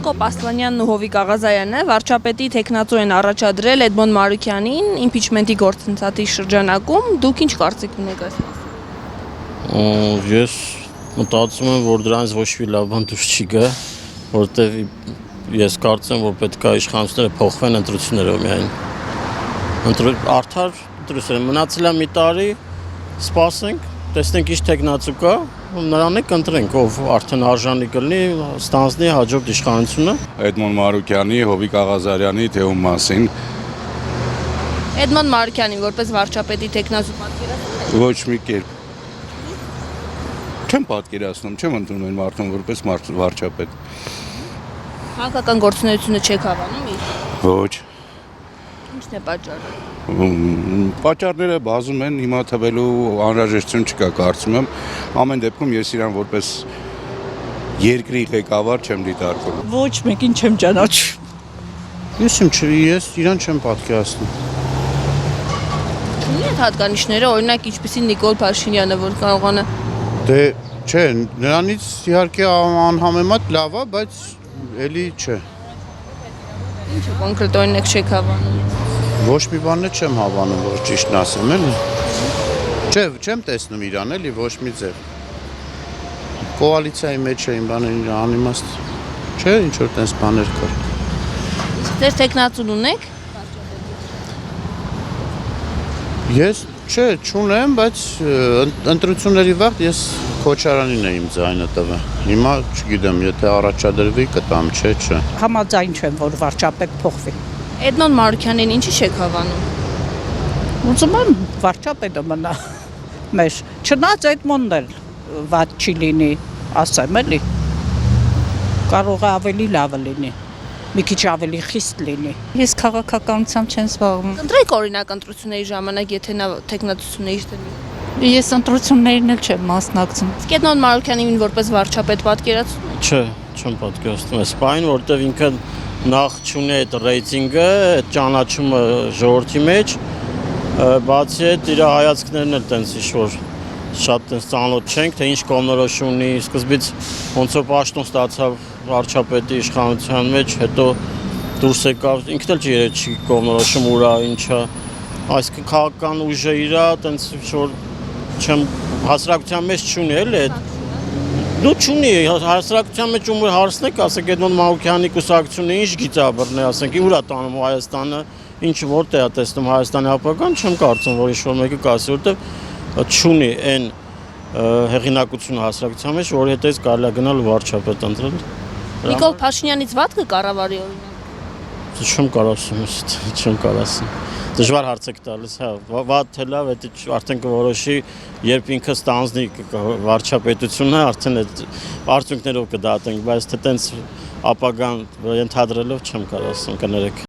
Հակոբ Ասլանյանն ու Հովիկ Աղազարյանը վարչապետի տեխնացու են առաջադրել Էդմոն Մարուկյանին իմպիչմենտի գործընթացի շրջանակում, դուք ինչ կարծիք ունեք այս մասին։ Ես մտածում եմ, որ դրանից ոչ մի լավ բան դուրս չի գա, որտեղ ես կարծեմ, որ պետք է իշխանությունները փոխվեն ընտրություններով միայն։ Արդար ընտրություններ մնացել է մի տարի, սպասենք, տեսնենք ինչ տեխնացու կա, նրան է կընտրենք, ով արդեն արժանի կլինի, ստանձնի հաջորդ իշխանությունը։ Էդմոն Մարուկյանի, Հովիկ Աղազարյանի թե ում մասին։ Էդմոն Մարուկյանին որպես վարչապետի տեխնացու պատկերացնում եք։ Ոչ մի կերպ։ Չեմ պատկերացնում, չեմ ընդունում մարդուն որպես վարչապետ։ Քաղաքական գործունեությունը չեք հավանում իր։ Ոչ։ Ինչն է պատճառը։ Պատճառները բազում են, հիմա թվելու անհրաժեշտություն չկա, կարծում եմ։ Ամեն դեպքում ես իրան որպես երկրի ղեկավար չեմ դիտարկում։ Ոչ մեկին չեմ ճանաչում։ Ես իրան չեմ պատկերացնում։ Ունի այդ հատկանիշները, օրինակ ինչպիսին Նիկոլ Փաշինյանը, որ կարողանա։ Դե չէ, նրանից իհարկե անհամեմատ լավ է, բայց էլի չէ։ Ինչը կոնկրետ օրինակ չեք հավանում։ Ոչ մի բան չեմ հավանում, որ ճիշտն ասեմ, էլի։ Չէ, չեմ տեսնում իրան, էլի ոչ մի ձև։ Կոալիցիայի մեջ էին բաներ անիմաստ։ Չէ, ինչ որ տես բաներ կար։ Ձեր տեխնացուն ունեք։ Ես չէ, չունեմ, բայց ընտրությունների վաղ ես Քոչարանին եմ ձայնը տվել։ Հիմա չգիտեմ, եթե առաջադրվի կտամ, չէ։ Համաձայն չեմ, որ վարչապետ փոխվի։ Էդմոն Մարուկյանին ինչի չեք հավանում։ Ուզում եմ վարչապետը մնա մեր։ Չնայած Էդմոնն էլ վատ չի լինի, ասեմ էլի։ Կարող է ավելի լավը լինի։ Մի քիչ ավելի խիստ լինի։ Ես քաղաքականությամբ չեմ զբաղվում։ Ընտրեք օրինակ ընտրությունների ժամանակ, եթե նա տեխնացությունն է իր դեպի։ Ես ընտրություններին էլ չեմ մասնակցում։ Իսկ Էդմոն Մարուկյանին որպես վարչապետ պատկերացնում եք։ Չէ, չեմ պատկերացնում այս բանը, որտեղ ինքը նախ չունի այդ ռեյտինգը, այդ ճանաչումը ժողովրդի մեջ, բացի այդ իր հայացքներն էլ տենց ինչ-որ շատ տենց ծանոթ չենք, թե ինչ կողմնորոշ ունի, սկզբից ոնց որ պաշտոն ստացավ վարչապետի իշխանության մեջ, հետո դուրս եկավ, ինքն էլ չի կողմնորոշում ուրա, ինչա, այսինքն քաղաքական ուժը իրա, տենց ինչ-որ չեմ հասարակության մեջ չունի էլ այդ դու չունի հասարակության մեջ ում հարցնեք, ասեք Էդմոն Մարուկյանի կուսակցությունը ինչ գիտա բռնի, ասենք ուրա տանում Հայաստանը, ինչ որտեղ է տեսնում Հայաստանի ապագան, չեմ կարծում, որ ինչ-որ մեկը կասի, որտեղ չունի այն հեղինակությունը հասարակության մեջ, որի հետից կարելի է գնալ վարչապետ ընտրել։ Նիկոլ Փաշինյանից վատ կկառավարի օրինակ։ Չեմ կարասում, չեմ կարասում։ Դժվար հարց եք տալիս, հա, վատ թե լավ, դա արդեն կորոշի, երբ ինքը ստանձնի վարչապետությունը, արդեն այդ արդյունքներով կդատենք, բայց թե տենց ապագան ենթադրելով չեմ կարասում, կներեք։